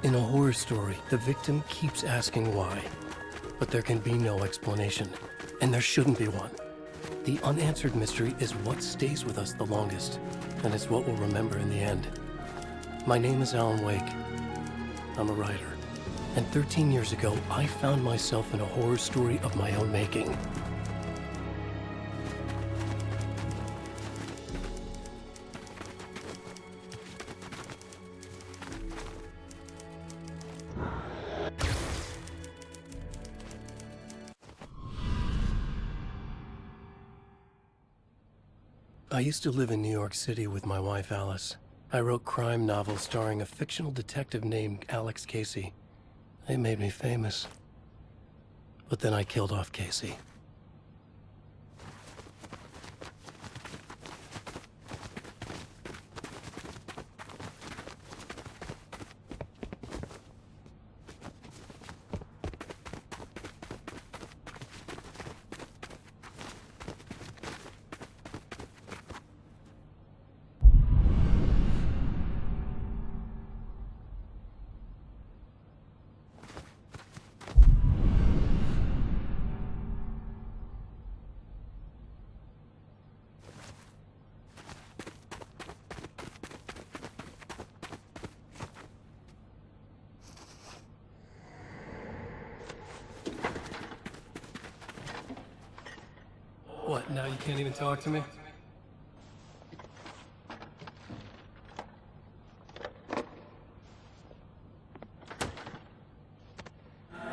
In a horror story, the victim keeps asking why, but there can be no explanation, and there shouldn't be one. The unanswered mystery is what stays with us the longest, and it's what we'll remember in the end. My name is Alan Wake. I'm a writer, and 13 years ago, I found myself in a horror story of my own making. I used to live in New York City with my wife, Alice. I wrote crime novels starring a fictional detective named Alex Casey. They made me famous. But then I killed off Casey. What, now you can't even talk to me?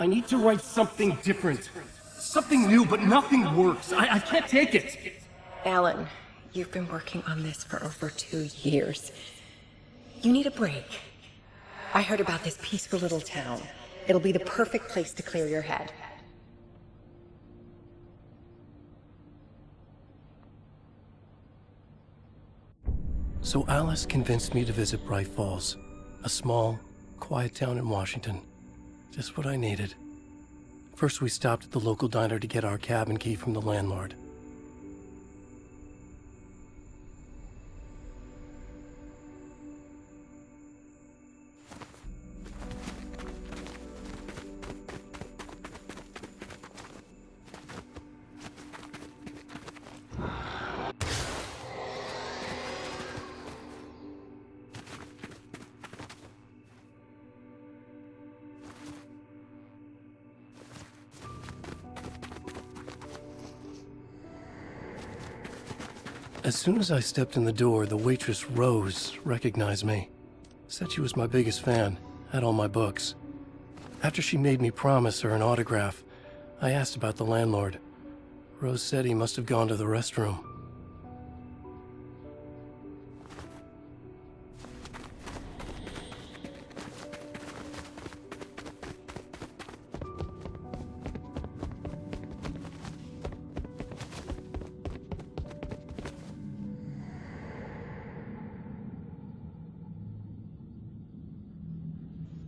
I need to write something different. Something new, but nothing works. I can't take it. Alan, you've been working on this for over 2 years. You need a break. I heard about this peaceful little town. It'll be the perfect place to clear your head. So Alice convinced me to visit Bright Falls, a small, quiet town in Washington. Just what I needed. First, we stopped at the local diner to get our cabin key from the landlord. As soon as I stepped in the door, the waitress, Rose, recognized me. Said she was my biggest fan, had all my books. After she made me promise her an autograph, I asked about the landlord. Rose said he must have gone to the restroom.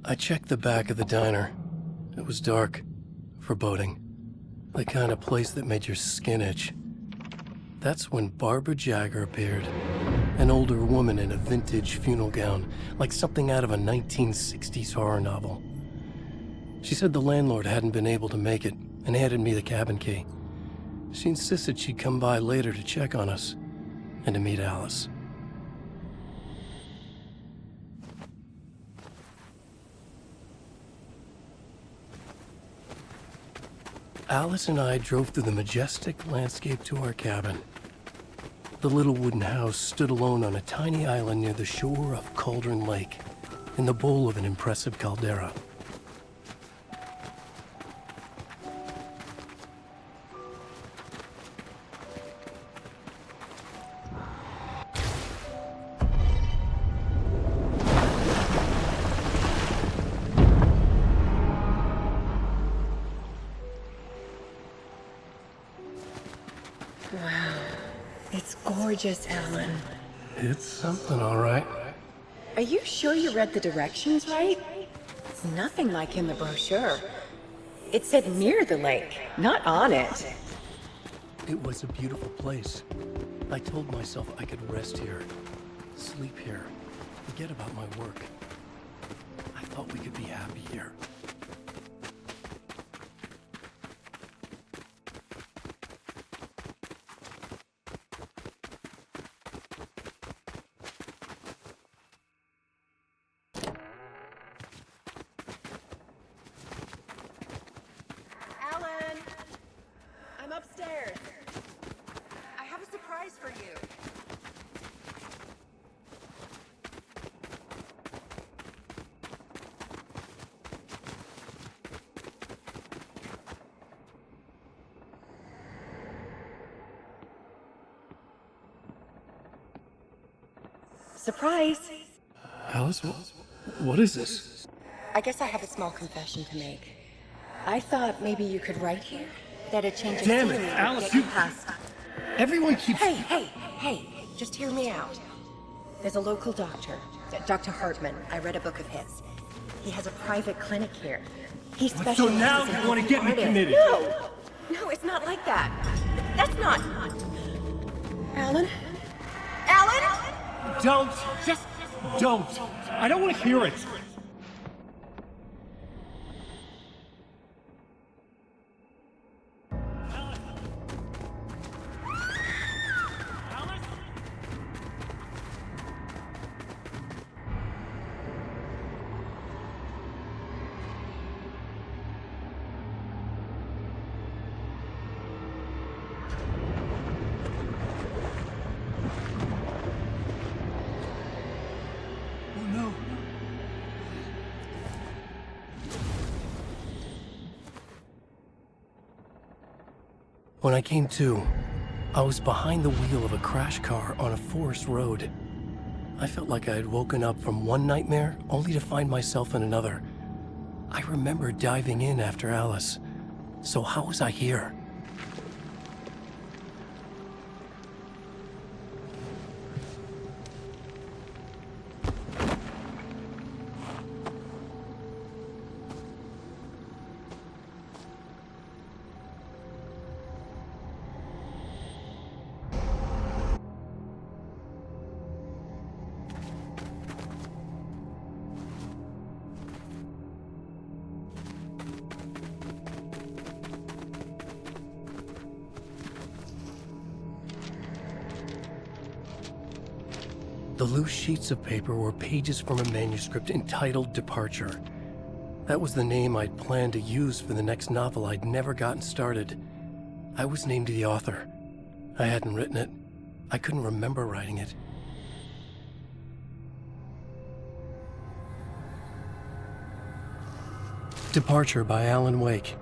I checked the back of the diner. It was dark, foreboding, the kind of place that made your skin itch. That's when Barbara Jagger appeared, an older woman in a vintage funeral gown, like something out of a 1960s horror novel. She said the landlord hadn't been able to make it and handed me the cabin key. She insisted she'd come by later to check on us and to meet Alice. Alice and I drove through the majestic landscape to our cabin. The little wooden house stood alone on a tiny island near the shore of Cauldron Lake, in the bowl of an impressive caldera. Wow. It's gorgeous, Alan. It's something, all right. Are you sure you read the directions right? It's nothing like in the brochure. It said near the lake, not on it. It was a beautiful place. I told myself I could rest here, sleep here, forget about my work. I thought we could be happy here. Alan! I'm upstairs. I have a surprise for you. Surprise! Alice, what is this? I guess I have a small confession to make. I thought maybe you could write here that a change of Damn it, scenery would Alice, get you- you past. Everyone keeps... Hey, just hear me out. There's a local doctor, Dr. Hartman. I read a book of his. He has a private clinic here. He specializes So now in you want to get me artists. committed? No, it's not like that. That's not... Alan? Alan? Don't! Just don't! I don't want to hear it! Oh no! When I came to, I was behind the wheel of a crash car on a forest road. I felt like I had woken up from one nightmare only to find myself in another. I remember diving in after Alice. So how was I here? The loose sheets of paper were pages from a manuscript entitled Departure. That was the name I'd planned to use for the next novel I'd never gotten started. I was named the author. I hadn't written it. I couldn't remember writing it. Departure by Alan Wake.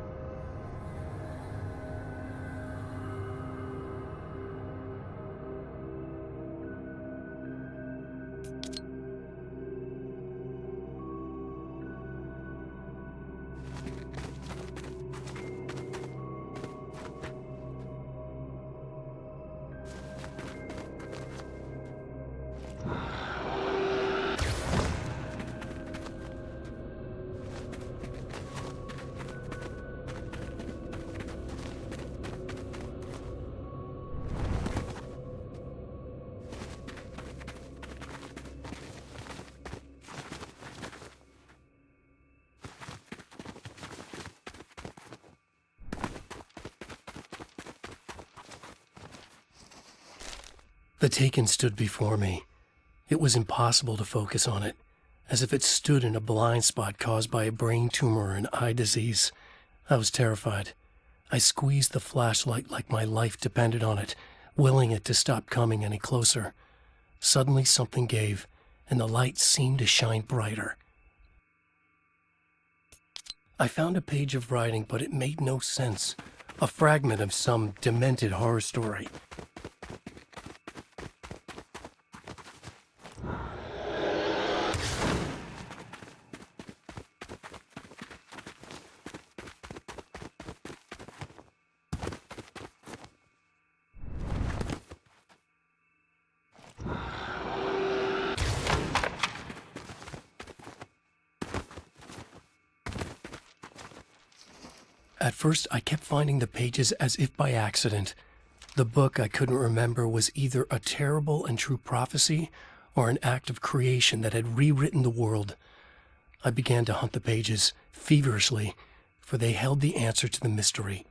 The Taken stood before me. It was impossible to focus on it, as if it stood in a blind spot caused by a brain tumor and eye disease. I was terrified. I squeezed the flashlight like my life depended on it, willing it to stop coming any closer. Suddenly something gave, and the light seemed to shine brighter. I found a page of writing, but it made no sense. A fragment of some demented horror story. At first, I kept finding the pages as if by accident. The book I couldn't remember was either a terrible and true prophecy or an act of creation that had rewritten the world. I began to hunt the pages feverishly, for they held the answer to the mystery.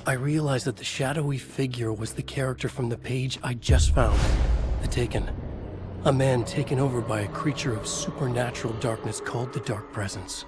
I realized that the shadowy figure was the character from the page I just found, The Taken. A man taken over by a creature of supernatural darkness called the Dark Presence.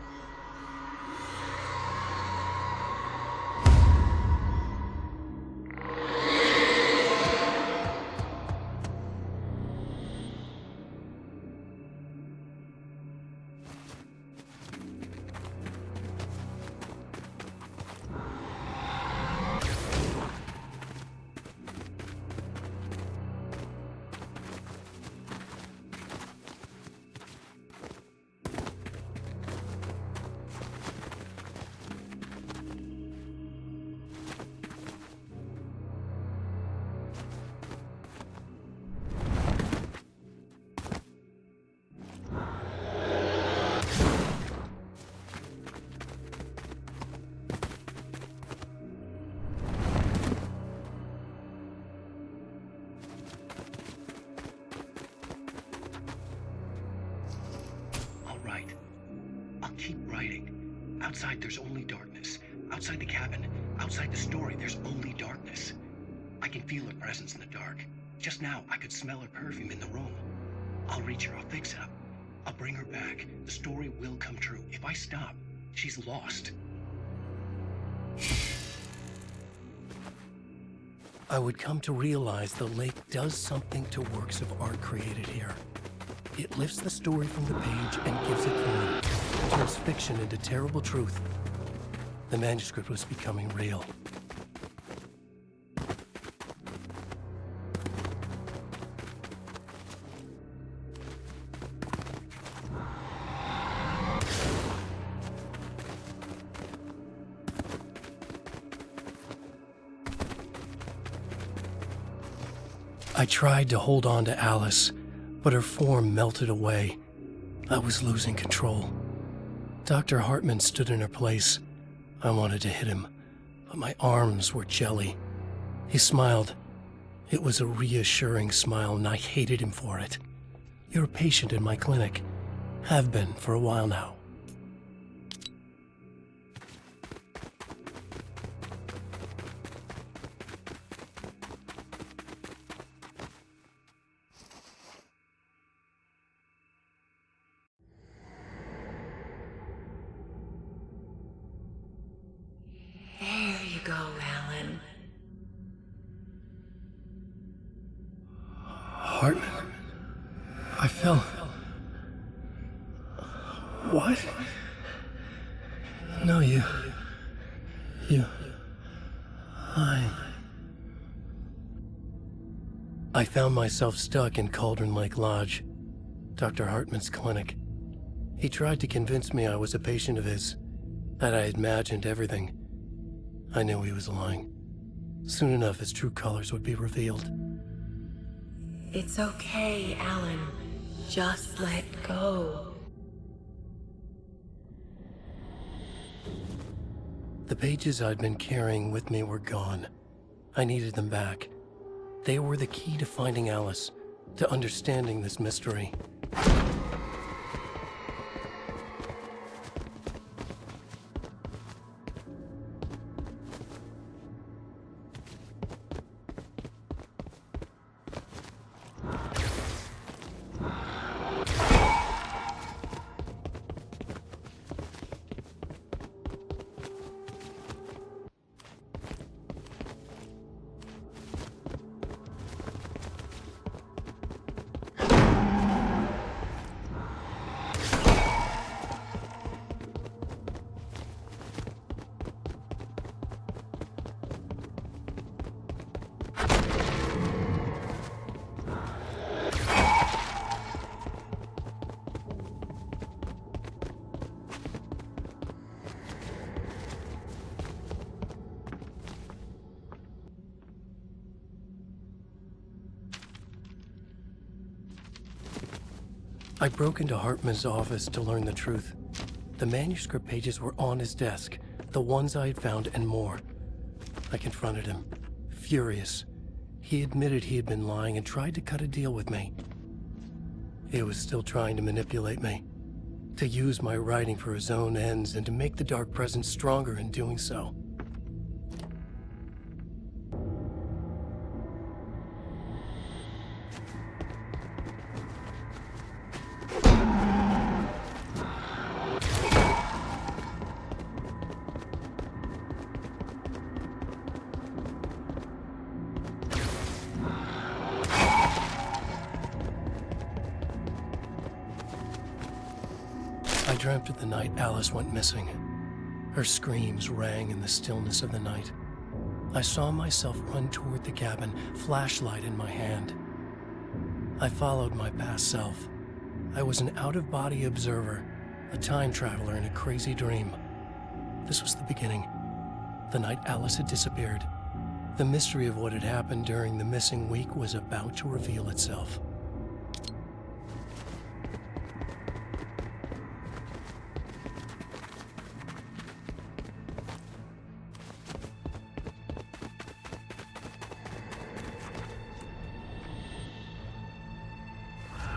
Keep writing. Outside, there's only darkness. Outside the cabin, outside the story, there's only darkness. I can feel her presence in the dark. Just now, I could smell her perfume in the room. I'll reach her, I'll fix it up. I'll bring her back. The story will come true. If I stop, she's lost. I would come to realize the lake does something to works of art created here. It lifts the story from the page and gives it form. Turns fiction into terrible truth. The manuscript was becoming real. I tried to hold on to Alice, but her form melted away. I was losing control. Dr. Hartman stood in her place. I wanted to hit him, but my arms were jelly. He smiled. It was a reassuring smile, and I hated him for it. You're a patient in my clinic. Have been for a while now. There you go, Alan. Hartman? I fell. What? No, you. I found myself stuck in Cauldron Lake Lodge, Dr. Hartman's clinic. He tried to convince me I was a patient of his, that I had imagined everything. I knew he was lying. Soon enough, his true colors would be revealed. It's okay, Alan. Just let go. The pages I'd been carrying with me were gone. I needed them back. They were the key to finding Alice, to understanding this mystery. I broke into Hartman's office to learn the truth. The manuscript pages were on his desk, the ones I had found and more. I confronted him, furious. He admitted he had been lying and tried to cut a deal with me. He was still trying to manipulate me, to use my writing for his own ends and to make the Dark Presence stronger in doing so. I dreamt of the night Alice went missing. Her screams rang in the stillness of the night. I saw myself run toward the cabin, flashlight in my hand. I followed my past self. I was an out-of-body observer, a time traveler in a crazy dream. This was the beginning. The night Alice had disappeared. The mystery of what had happened during the missing week was about to reveal itself.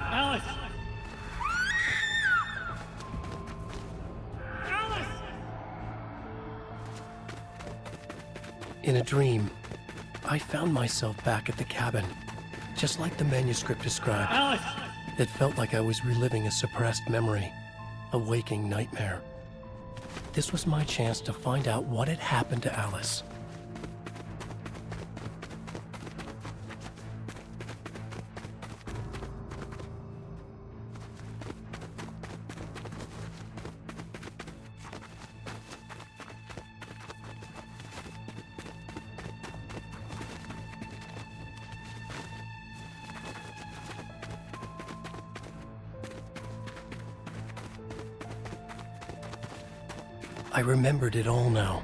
Alice! Alice! In a dream, I found myself back at the cabin, just like the manuscript described. Alice! It felt like I was reliving a suppressed memory, a waking nightmare. This was my chance to find out what had happened to Alice. I remembered it all now.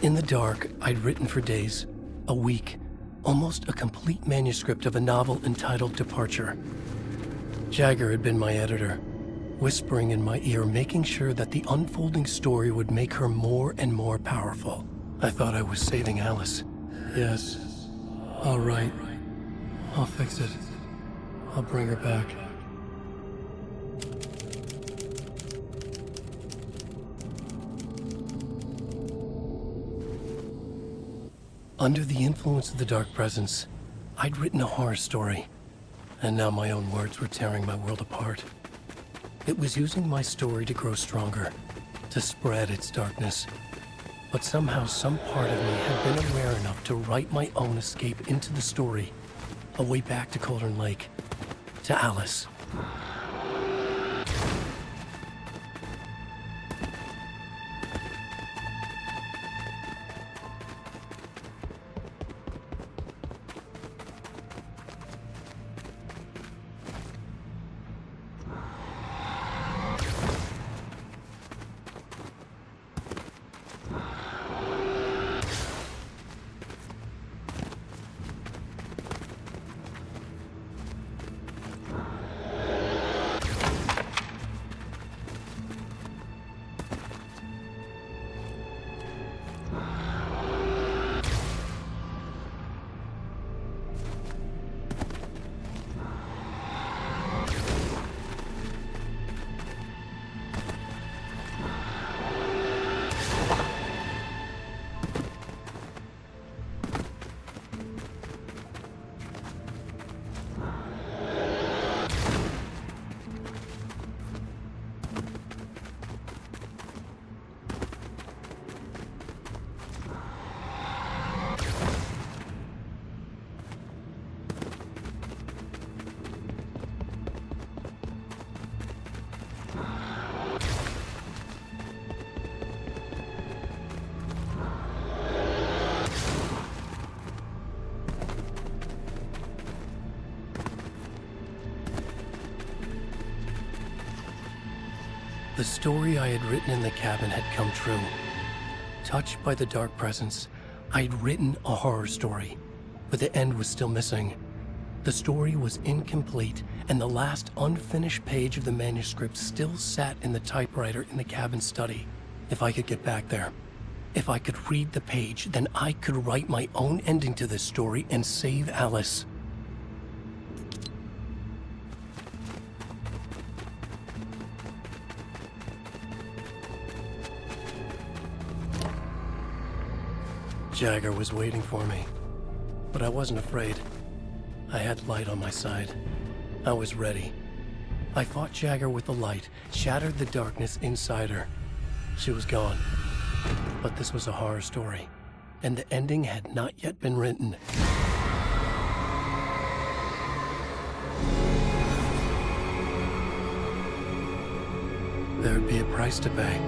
In the dark, I'd written for days, a week, almost a complete manuscript of a novel entitled Departure. Jagger had been my editor, whispering in my ear, making sure that the unfolding story would make her more and more powerful. I thought I was saving Alice. Yes. All right. I'll fix it. I'll bring her back. Under the influence of the Dark Presence, I'd written a horror story, and now my own words were tearing my world apart. It was using my story to grow stronger, to spread its darkness. But somehow some part of me had been aware enough to write my own escape into the story, a way back to Cauldron Lake, to Alice. The story I had written in the cabin had come true. Touched by the Dark Presence, I had written a horror story, but the end was still missing. The story was incomplete, and the last unfinished page of the manuscript still sat in the typewriter in the cabin study. If I could get back there, if I could read the page, then I could write my own ending to this story and save Alice. Jagger was waiting for me, but I wasn't afraid. I had light on my side. I was ready. I fought Jagger with the light, shattered the darkness inside her. She was gone. But this was a horror story, and the ending had not yet been written. There'd be a price to pay.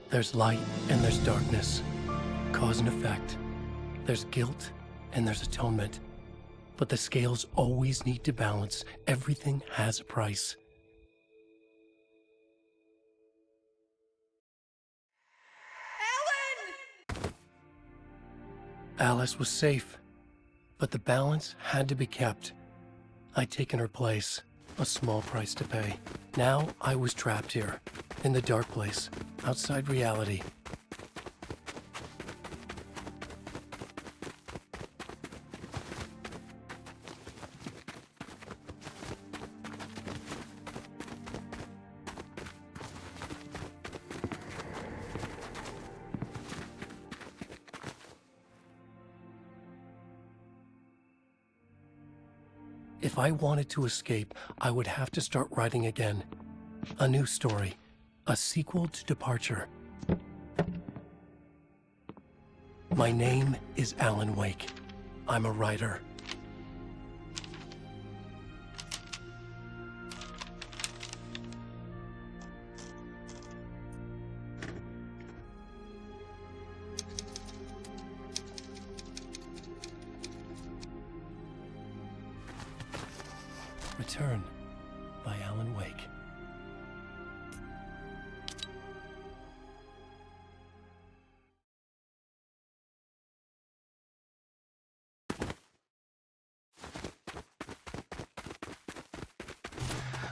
There's light and there's darkness, cause and effect. There's guilt and there's atonement. But the scales always need to balance. Everything has a price. Ellen! Alice was safe, but the balance had to be kept. I'd taken her place, a small price to pay. Now I was trapped here, in the dark place, outside reality. If I wanted to escape, I would have to start writing again. A new story. A sequel to Departure. My name is Alan Wake. I'm a writer. Return by Alan Wake.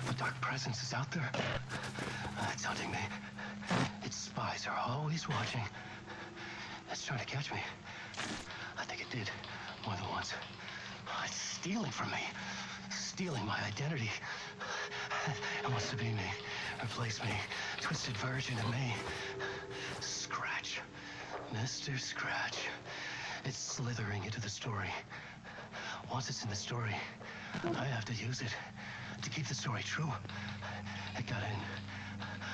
A dark presence is out there. It's hunting me. Its spies are always watching. It's trying to catch me. I think it did more than once. It's stealing from me. Stealing my identity. It wants to be me. Replace me. Twisted version of me. Scratch. Mr. Scratch. It's slithering into the story. Once it's in the story, I have to use it to keep the story true. It got in.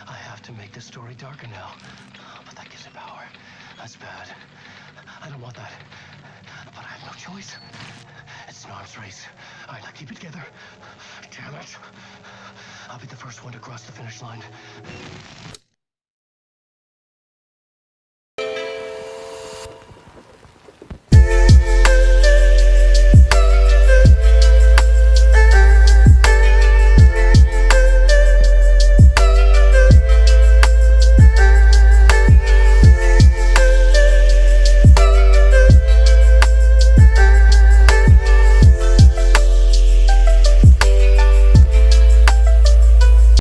I have to make the story darker now. But that gives it power. That's bad. I don't want that. But I have no choice. It's an arms race. All right, now keep it together. Damn it. I'll be the first one to cross the finish line.